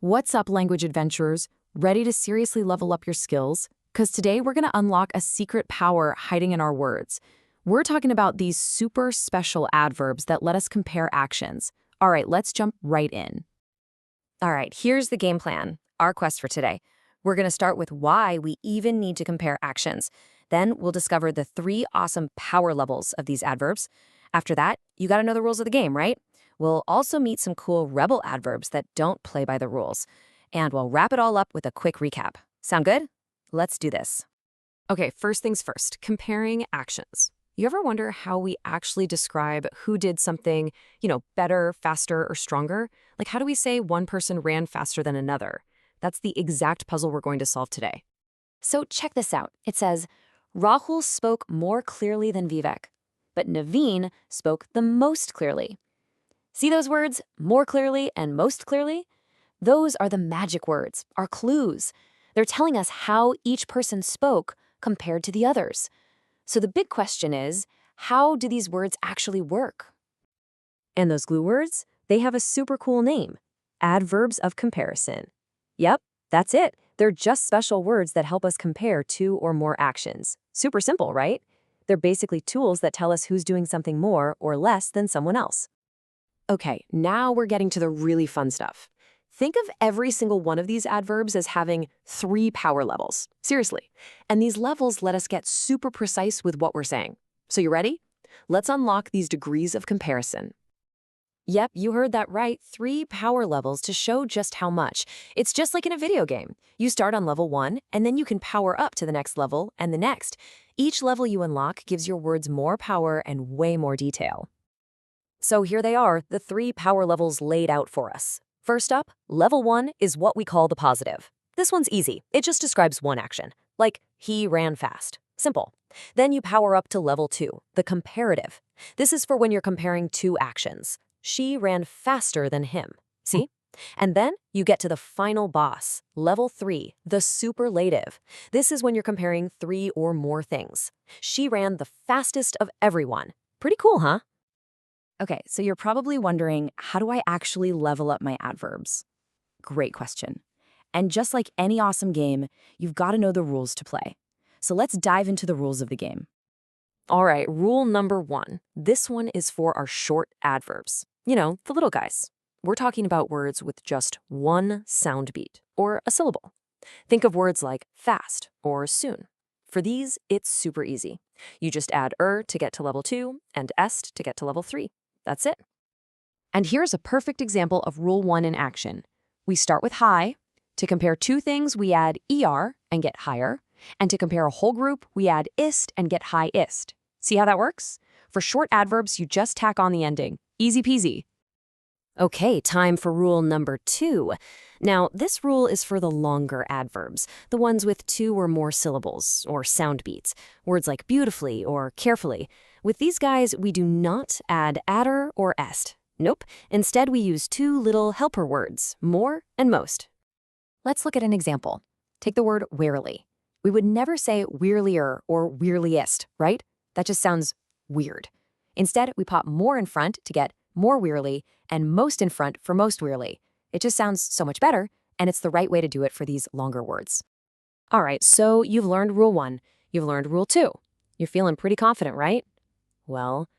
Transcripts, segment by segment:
What's up, language adventurers? Ready to seriously level up your skills? Because today we're going to unlock a secret power hiding in our words. We're talking about these super special adverbs that let us compare actions. All right, let's jump right in. All right, here's the game plan, our quest for today. We're going to start with why we even need to compare actions. Then we'll discover the 3 awesome power levels of these adverbs. After that, you got to know the rules of the game, right? We'll also meet some cool rebel adverbs that don't play by the rules. And we'll wrap it all up with a quick recap. Sound good? Let's do this. Okay, first things first, comparing actions. You ever wonder how we actually describe who did something, better, faster, or stronger? Like, how do we say one person ran faster than another? That's the exact puzzle we're going to solve today. So check this out. It says, Rahul spoke more clearly than Vivek, but Naveen spoke the most clearly. See those words, more clearly and most clearly? Those are the magic words, our clues. They're telling us how each person spoke compared to the others. So the big question is, how do these words actually work? And those glue words, they have a super cool name, adverbs of comparison. Yep, that's it. They're just special words that help us compare 2 or more actions. Super simple, right? They're basically tools that tell us who's doing something more or less than someone else. Okay, now we're getting to the really fun stuff. Think of every single one of these adverbs as having 3 power levels. Seriously. And these levels let us get super precise with what we're saying. So you ready? Let's unlock these degrees of comparison. Yep, you heard that right. 3 power levels to show just how much. It's just like in a video game. You start on level 1, and then you can power up to the next level and the next. Each level you unlock gives your words more power and way more detail. So here they are, the 3 power levels laid out for us. First up, level 1 is what we call the positive. This one's easy. It just describes one action, like he ran fast. Simple. Then you power up to level 2, the comparative. This is for when you're comparing 2 actions. She ran faster than him. See? And then you get to the final boss, level 3, the superlative. This is when you're comparing 3 or more things. She ran the fastest of everyone. Pretty cool, huh? Okay, so you're probably wondering, how do I actually level up my adverbs? Great question. And just like any awesome game, you've got to know the rules to play. So let's dive into the rules of the game. All right, rule number 1. This one is for our short adverbs. The little guys. We're talking about words with just one sound beat, or a syllable. Think of words like fast or soon. For these, it's super easy. You just add to get to level 2 and est to get to level 3. That's it. And here's a perfect example of rule 1 in action. We start with high. To compare 2 things, we add er and get higher. And to compare a whole group, we add ist and get high-ist. See how that works? For short adverbs, you just tack on the ending. Easy peasy. Okay, time for rule number 2. Now, this rule is for the longer adverbs, the ones with 2 or more syllables, or sound beats, words like beautifully or carefully. With these guys, we do not add adder or est. Nope. Instead, we use 2 little helper words, more and most. Let's look at an example. Take the word wearily. We would never say wearlier or wearliest, right? That just sounds weird. Instead, we pop more in front to get more wearily and most in front for most wearily. It just sounds so much better, and it's the right way to do it for these longer words. All right, so you've learned rule 1. You've learned rule 2. You're feeling pretty confident, right? Well,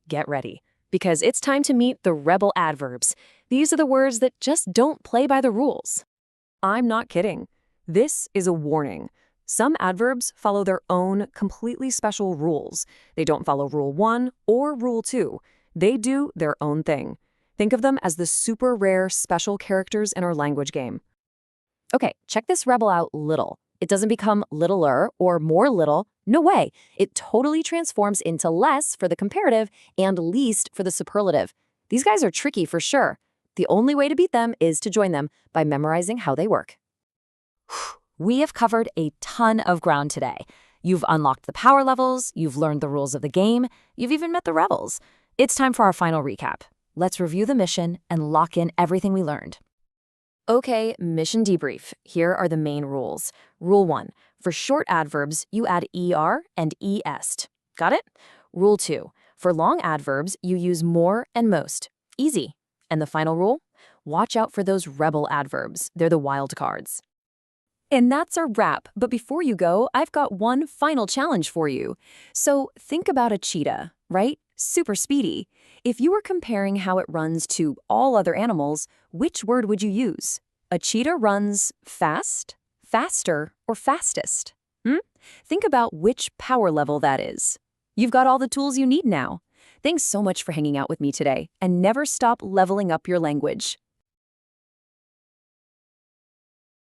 get ready, because it's time to meet the rebel adverbs. These are the words that just don't play by the rules. I'm not kidding. This is a warning. Some adverbs follow their own completely special rules. They don't follow rule 1 or rule 2. They do their own thing. Think of them as the super rare special characters in our language game. Okay, check this rebel out, little. It doesn't become littler or more little. No way. It totally transforms into less for the comparative and least for the superlative. These guys are tricky for sure. The only way to beat them is to join them by memorizing how they work. We have covered a ton of ground today. You've unlocked the power levels, you've learned the rules of the game, you've even met the rebels. It's time for our final recap. Let's review the mission and lock in everything we learned. Okay, mission debrief. Here are the main rules. Rule 1. For short adverbs, you add er and est. Got it? Rule 2. For long adverbs, you use more and most. Easy. And the final rule? Watch out for those rebel adverbs. They're the wild cards. And that's our wrap. But before you go, I've got one final challenge for you. So think about a cheetah, right? Super speedy. If you were comparing how it runs to all other animals, which word would you use? A cheetah runs fast, faster, or fastest? Think about which power level that is. You've got all the tools you need now. Thanks so much for hanging out with me today, and never stop leveling up your language.